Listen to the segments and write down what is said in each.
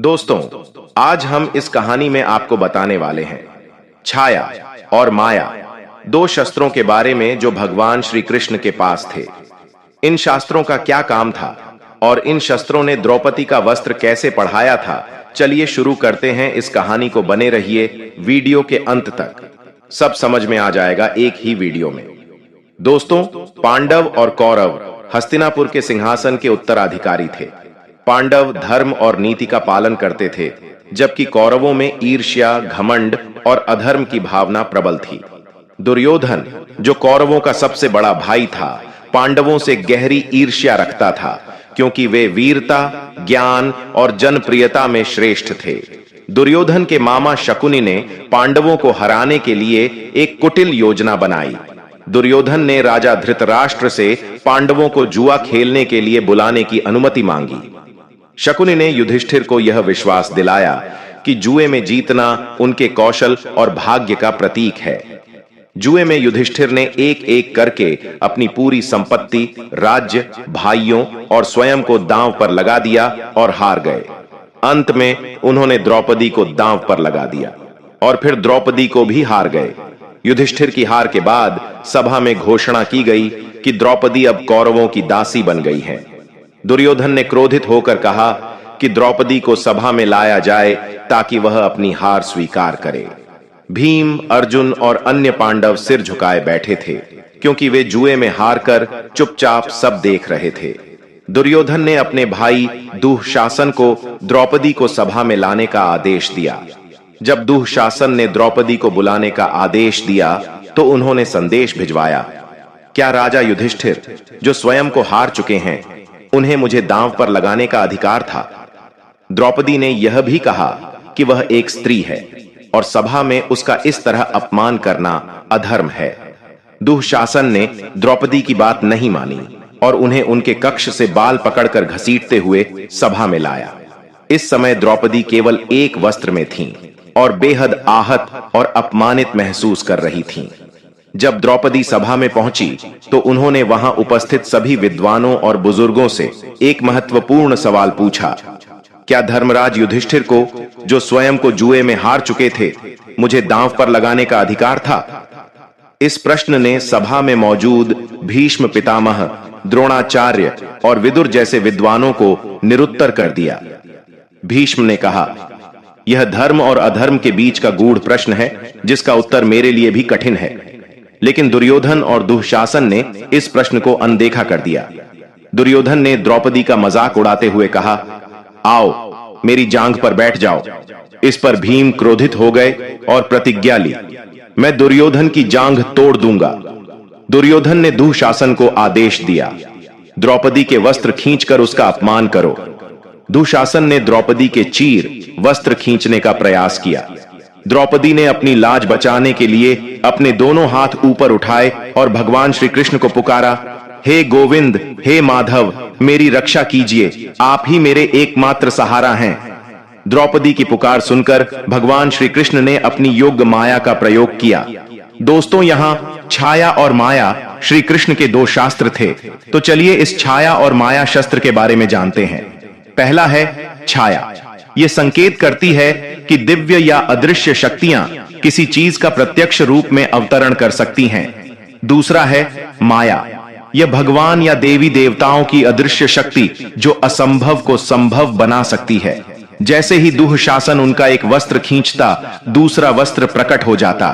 दोस्तों, आज हम इस कहानी में आपको बताने वाले हैं छाया और माया, दो शस्त्रों के बारे में जो भगवान श्री कृष्ण के पास थे। इन शास्त्रों का क्या काम था और इन शस्त्रों ने द्रौपदी का वस्त्र कैसे पढ़ाया था, चलिए शुरू करते हैं इस कहानी को। बने रहिए वीडियो के अंत तक, सब समझ में आ जाएगा एक ही वीडियो में। दोस्तों, पांडव और कौरव हस्तिनापुर के सिंहासन के उत्तराधिकारी थे। पांडव धर्म और नीति का पालन करते थे, जबकि कौरवों में ईर्ष्या, घमंड और अधर्म की भावना प्रबल थी। दुर्योधन, जो कौरवों का सबसे बड़ा भाई था, पांडवों से गहरी ईर्ष्या रखता था, क्योंकि वे वीरता, ज्ञान और जनप्रियता में श्रेष्ठ थे। दुर्योधन के मामा शकुनि ने पांडवों को हराने के लिए एक कुटिल योजना बनाई। दुर्योधन ने राजा धृतराष्ट्र से पांडवों को जुआ खेलने के लिए बुलाने की अनुमति मांगी। शकुनि ने युधिष्ठिर को यह विश्वास दिलाया कि जुए में जीतना उनके कौशल और भाग्य का प्रतीक है। जुए में युधिष्ठिर ने एक एक करके अपनी पूरी संपत्ति, राज्य, भाइयों और स्वयं को दांव पर लगा दिया और हार गए। अंत में उन्होंने द्रौपदी को दांव पर लगा दिया और फिर द्रौपदी को भी हार गए। युधिष्ठिर की हार के बाद सभा में घोषणा की गई कि द्रौपदी अब कौरवों की दासी बन गई है। दुर्योधन ने क्रोधित होकर कहा कि द्रौपदी को सभा में लाया जाए ताकि वह अपनी हार स्वीकार करे। भीम, अर्जुन और अन्य पांडव सिर झुकाए बैठे थे, क्योंकि वे जुए में हारकर चुपचाप सब देख रहे थे। दुर्योधन ने अपने भाई दुःशासन को द्रौपदी को सभा में लाने का आदेश दिया। जब दुःशासन ने द्रौपदी को बुलाने का आदेश दिया तो उन्होंने संदेश भिजवाया, क्या राजा युधिष्ठिर, जो स्वयं को हार चुके हैं, उन्हें मुझे दांव पर लगाने का अधिकार था? द्रौपदी ने यह भी कहा कि वह एक स्त्री है और सभा में उसका इस तरह अपमान करना अधर्म है। दुःशासन ने द्रौपदी की बात नहीं मानी और उन्हें उनके कक्ष से बाल पकड़कर घसीटते हुए सभा में लाया। इस समय द्रौपदी केवल एक वस्त्र में थीं और बेहद आहत और अपमानित महसूस कर रही थीं। जब द्रौपदी सभा में पहुंची तो उन्होंने वहां उपस्थित सभी विद्वानों और बुजुर्गों से एक महत्वपूर्ण सवाल पूछा, क्या धर्मराज युधिष्ठिर को, जो स्वयं को जुए में हार चुके थे, मुझे दांव पर लगाने का अधिकार था? इस प्रश्न ने सभा में मौजूद भीष्म पितामह, द्रोणाचार्य और विदुर जैसे विद्वानों को निरुत्तर कर दिया। भीष्म ने कहा, यह धर्म और अधर्म के बीच का गूढ़ प्रश्न है, जिसका उत्तर मेरे लिए भी कठिन है। लेकिन दुर्योधन और दुःशासन ने इस प्रश्न को अनदेखा कर दिया। दुर्योधन ने द्रौपदी का मजाक उड़ाते हुए कहा, आओ मेरी जांघ पर बैठ जाओ। इस पर भीम क्रोधित हो गए और प्रतिज्ञा ली, मैं दुर्योधन की जांघ तोड़ दूंगा। दुर्योधन ने दुःशासन को आदेश दिया, द्रौपदी के वस्त्र खींचकर उसका अपमान करो। दुःशासन ने द्रौपदी के चीर वस्त्र खींचने का प्रयास किया। द्रौपदी ने अपनी लाज बचाने के लिए अपने दोनों हाथ ऊपर उठाए और भगवान श्री कृष्ण को पुकारा, हे गोविंद, हे माधव, मेरी रक्षा कीजिए, आप ही मेरे एकमात्र सहारा हैं। द्रौपदी की पुकार सुनकर भगवान श्री कृष्ण ने अपनी योग्य माया का प्रयोग किया। दोस्तों, यहाँ छाया और माया श्री कृष्ण के दो शास्त्र थे, तो चलिए इस छाया और माया शस्त्र के बारे में जानते हैं। पहला है छाया। यह संकेत करती है कि दिव्य या अदृश्य शक्तियां किसी चीज का प्रत्यक्ष रूप में अवतरण कर सकती हैं। दूसरा है माया। यह भगवान या देवी देवताओं की अदृश्य शक्ति जो असंभव को संभव बना सकती है। जैसे ही दुःशासन उनका एक वस्त्र खींचता, दूसरा वस्त्र प्रकट हो जाता।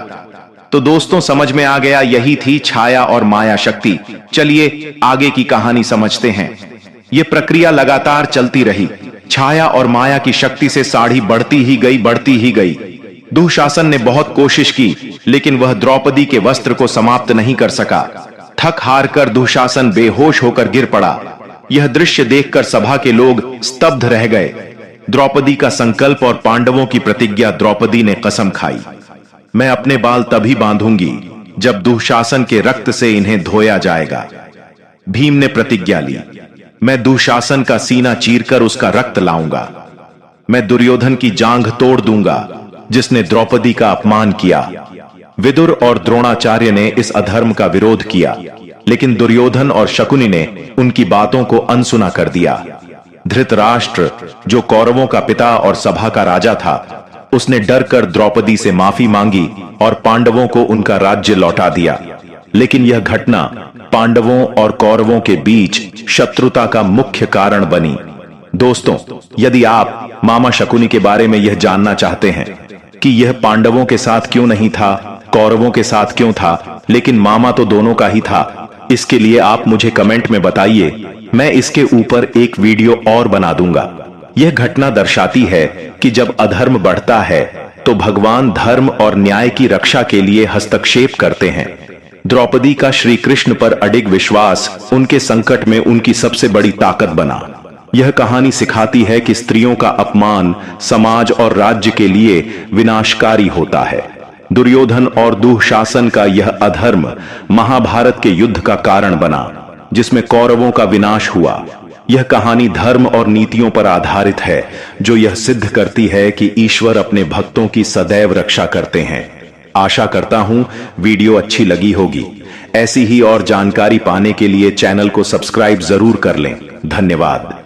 तो दोस्तों, समझ में आ गया, यही थी छाया और माया शक्ति। चलिए आगे की कहानी समझते हैं। यह प्रक्रिया लगातार चलती रही। छाया और माया की शक्ति से साड़ी बढ़ती ही गई। दुःशासन ने बहुत कोशिश की, लेकिन वह द्रौपदी के वस्त्र को समाप्त नहीं कर सका। थक हार कर दुःशासन बेहोश होकर गिर पड़ा। यह दृश्य देखकर सभा के लोग स्तब्ध रह गए। द्रौपदी का संकल्प और पांडवों की प्रतिज्ञा। द्रौपदी ने कसम खाई, मैं अपने बाल तभी बांधूंगी जब दुःशासन के रक्त से इन्हें धोया जाएगा। भीम ने प्रतिज्ञा ली, मैं दुःशासन का सीना चीरकर उसका रक्त लाऊंगा। मैं दुर्योधन की जांघ तोड़ दूंगा, जिसने द्रौपदी का अपमान किया। विदुर और द्रोणाचार्य ने इस अधर्म का विरोध किया, लेकिन दुर्योधन और शकुनि ने उनकी बातों को अनसुना कर दिया। धृतराष्ट्र, जो कौरवों का पिता और सभा का राजा था, उसने डर कर द्रौपदी से माफी मांगी और पांडवों को उनका राज्य लौटा दिया। लेकिन यह घटना पांडवों और कौरवों के बीच शत्रुता का मुख्य कारण बनी। दोस्तों, यदि आप मामा शकुनी के बारे में यह जानना चाहते हैं कि यह पांडवों के साथ क्यों नहीं था, कौरवों के साथ क्यों था, लेकिन मामा तो दोनों का ही था, इसके लिए आप मुझे कमेंट में बताइए। मैं इसके ऊपर एक वीडियो और बना दूंगा। यह घटना दर्शाती है कि जब अधर्म बढ़ता है तो भगवान धर्म और न्याय की रक्षा के लिए हस्तक्षेप करते हैं। द्रौपदी का श्री कृष्ण पर अडिग विश्वास उनके संकट में उनकी सबसे बड़ी ताकत बना। यह कहानी सिखाती है कि स्त्रियों का अपमान समाज और राज्य के लिए विनाशकारी होता है। दुर्योधन और दुःशासन का यह अधर्म महाभारत के युद्ध का कारण बना, जिसमें कौरवों का विनाश हुआ। यह कहानी धर्म और नीतियों पर आधारित है, जो यह सिद्ध करती है कि ईश्वर अपने भक्तों की सदैव रक्षा करते हैं। आशा करता हूं वीडियो अच्छी लगी होगी। ऐसी ही और जानकारी पाने के लिए चैनल को सब्सक्राइब जरूर कर लें। धन्यवाद।